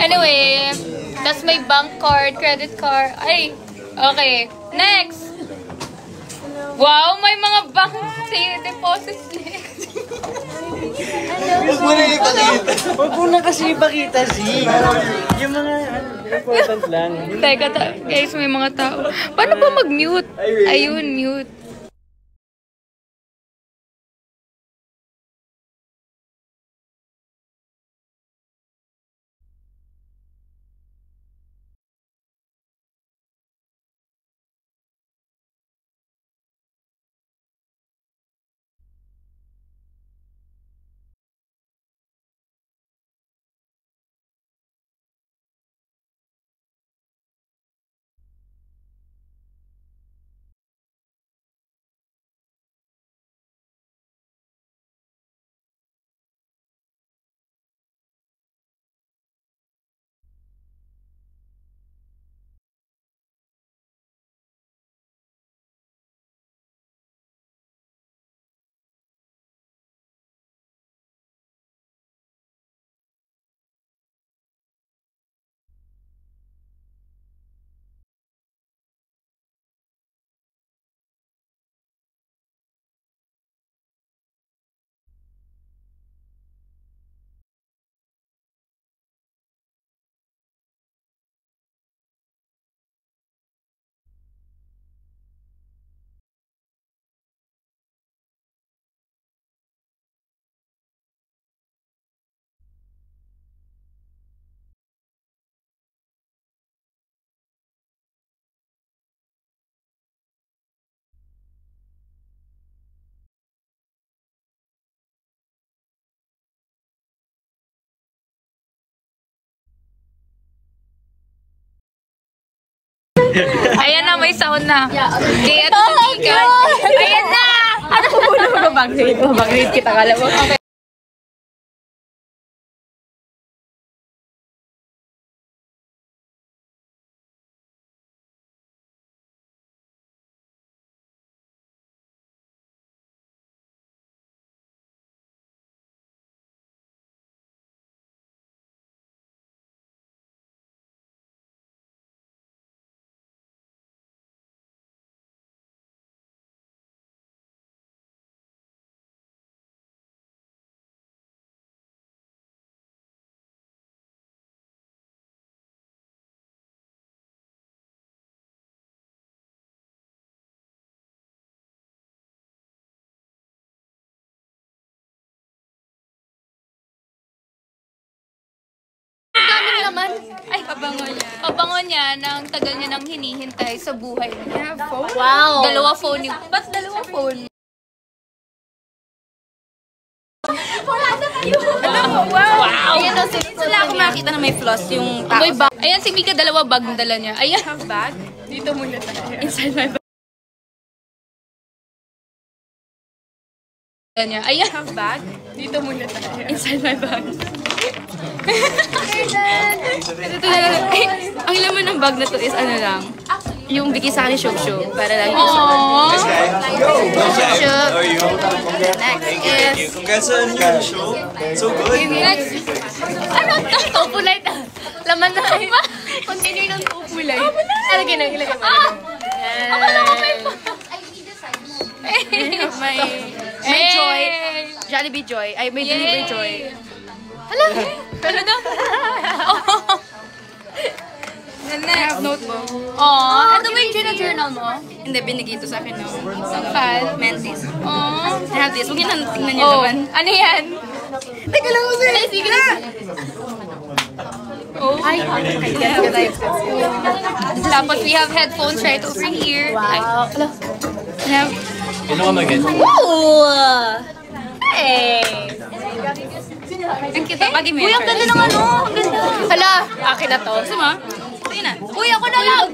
Anyway, tas may bank card, credit card. Ay, okay. Next! Wow, may mga bank deposits next. Huwag mo na ipakita. Huwag mo na kasi ipakita, si. Yung mga important lang. Teka, guys, may mga tao. Paano ba mag-mute? Ayun, mute. Ayan na, may sound na. Kaya tumigan. Ayan na! Ano po muna mag-bagrade? Mag-bagrade kita, kala mo. Okay. Ay, pabango niya. Pabango niya nang tagal niya nang hinihintay sa buhay niya. Wow! Dalawa phone niya. Ba't dalawa phone? Wow! Ayan o, sila ako makita na may floss yung tao. Ayan, si Mika, dalawa bag na dala niya. Ayan. Have bag? Dito muna tayo. Inside my bag. Ayan. Have bag? Dito muna tayo. Inside my bag. Ang laman ng bag na to is ano lang, yung bigay sa akin ni Shuk-Shuk para lang yung Shuk-Shuk. Next is Congrats on your show. So good. next. Ano to? Topulite. Laman na. Continue ng topulite. Alagay na, ilagay mo. Akala ko may Joy. Jollibee Joy. Ay, may Delivery Joy. Hala! Pero na? Next. Notebook. Aww. Ano ba yung journal mo? Hindi, binigay ito sa akin ng Mentis. Aww. I have this. Huwag yun tingnan niyo naman. Ano yan? Teka lang ko sa'yo. Sige na. Oh. Ay, tapos we have headphones right over here. Wow. Ano ka mag-get? Woo! Hey! Ang cute. Bagay mo yun. Uy, ang ganda ng ano. Ang ganda. Hala, akin na to. Gusto mo? Sige na. Uy, ako na lang.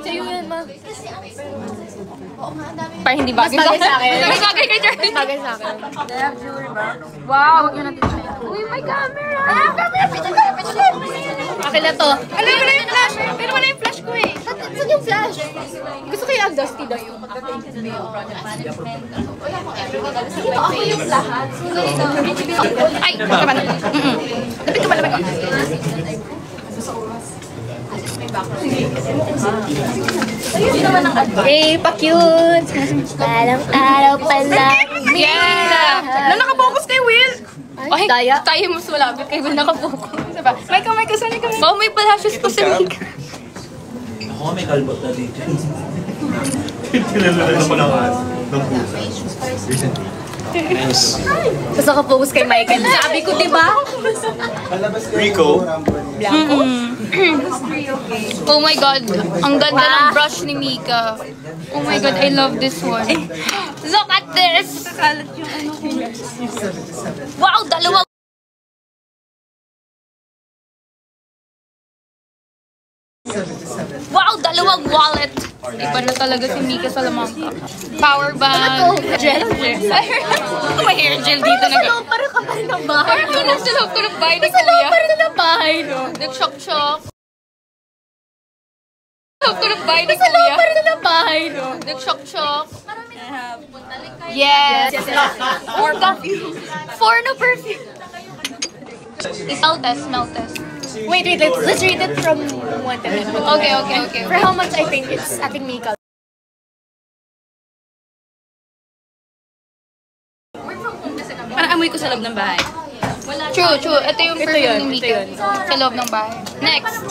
Sa'yo yan, ma. Parang hindi bagay sa akin. Mas bagay kay Charlie. Bagay sa akin. They have jewelry ba? Wow, huwag nyo natin siya. Uy, may camera! Ay, camera! Picture! Akin na to. Alam mo na yung flash. Pero wala yung flash ko eh. Saan yung flash? Gusto ko yung Dusty daw yung pagdating sa project management. Sige pa, ako yung lahat. Ay, kapag. Lapit ka pa, lapit. Eh, pa-cute! Parang araw pa lang. Yeah! Na nakapokus kay Will! Ay, daya. Tayo mas malapit kay Will nakapokus. Diba? Micah, sorry ka. Oh, may palashes pa si Mika. Ako may kalbot na dito. Tinalala ko ng pusa. Recently. Nice. Tapos nakapokus kay Michael. Sabi ko, diba? Rico. Oh my God. Ang ganda ng brush ni Mika. Oh my God, I love this one. Look at this! Wow, dalawa. Wow, dalawang wallet. Iba na talaga si Mika Salamanca. Power bank. Gel. May hair gel dito na. Nasa parang ka pa rin ng bahay. Parang nasa loob ko ng bahay ni Nasa loob Kuya. pa rin ng bahay, no? Nag-shock-shock. Loob ko ng bahay ni Nasa loob Kuya. pa rin ng bahay, no? Nag-shock-shock. Yes. Or perfume. For no perfume. Smell test. Wait, let's read it from 1 to 10. Okay. For how much I think it's ating Mika. Parang amoy ko sa loob ng bahay. True. Ito yung perfume ni Mika. Sa loob ng bahay. Next.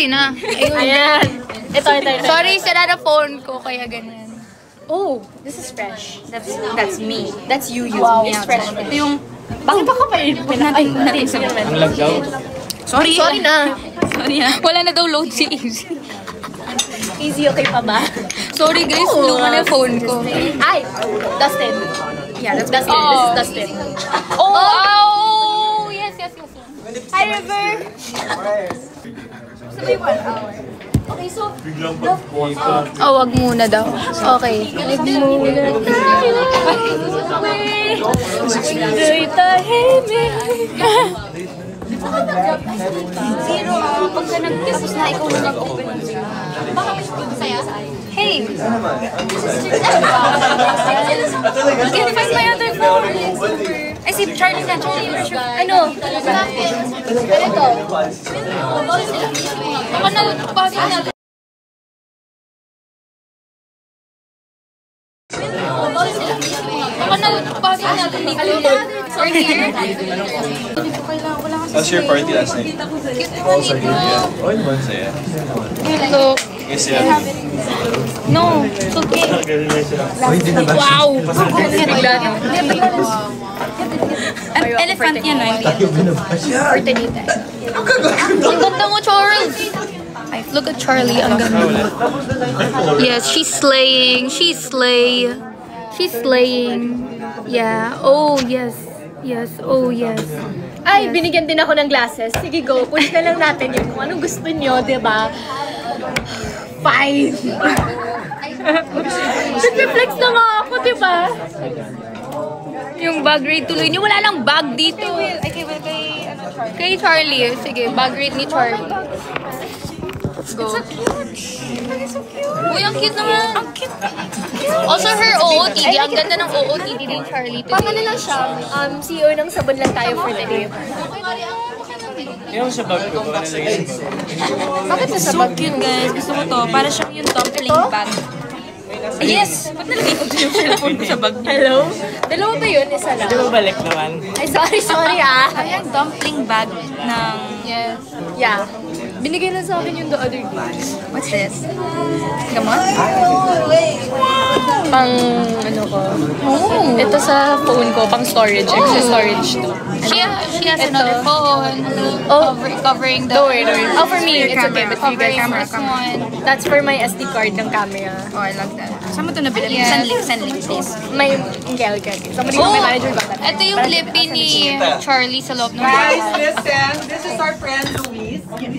Na. Ayan. Ito. Sorry, sira na phone ko, kaya ganyan. Oh, this is fresh. That's me. That's you. Wow. It's fresh. Ito yung... Bakit ka pa yun? natin sa... Ang lagdaw. Sorry na. Wala na daw load si Easy. Easy, okay pa ba? Sorry guys, luma na yung phone ko. Ay, Dustin. Yeah, that's Dustin. Oh. This is Dustin. Oh! Yes. Hi, River. Sabay 1 hour. Okay, so... Oh, wag muna daw. Okay. Wag muna tayo'y tahimik. Zero, pagka nagtapos na ikaw na mag-open ng zero. Baka masaya? Hey! You can find my other phone. I see Charlie na. Ano? Ito. Baka nagpapasok na. Baka nagpapasok na dito. Or here. How's your party last night? Oh, sorry. Yeah. Oh, yun saya. So, Yes, yeah. no. It's okay. Oh, hindi na ba? Wow! An elephant yan, right? Or tenita. Ang ganda mo, Charles! Look at Charlie, ang ganda. Yes, she's slaying. She's slaying. Yeah. Oh, yes. Oh, yes. Ay, binigyan din ako ng glasses. Sige, go. Push na lang natin yun. Kung anong gusto nyo, diba? 5. Nag-reflex na nga ako, diba? Yung bag rate tuloy niyo. Wala lang bag dito. Kay Charlie. Sige, bag rate ni Charlie. Go. It's so cute. Uy, ang cute naman. Ang cute. Also, her OOTD. Ang ganda ng OOTD ni Charlie today. Pang ano lang siya, CEO ng sabon lang tayo for the day. Yung sa bag ko, baka nalagay sa bag. Bakit sa So cute guys. Gusto ko to. Para siyang yung dumpling bag. Yes! Ba't nalagay ko yung cellphone ko sa bag niya? Hello? Dalawa ba yun? Isa lang. Di ba balik naman? Ay, sorry ah. Parang dumpling bag ng... Yes. Yeah. Binigay na sa akin yung the other day. What's this? Gamot? Pang, ano ko. Oh. Ito sa phone ko, pang storage. Extra storage to. She has another phone. Oh. Covering the... Don't worry. Oh, for me, it's okay. But for you guys, Covering this one. that's for my SD card ng camera. Oh, I love that. Saan mo ito nabili? Yes. Send link, please. My, okay. Somebody from my manager ba? Ito yung lippy ni Charlie sa loob ng Guys, bahay. listen. This is our friend Luis. Okay.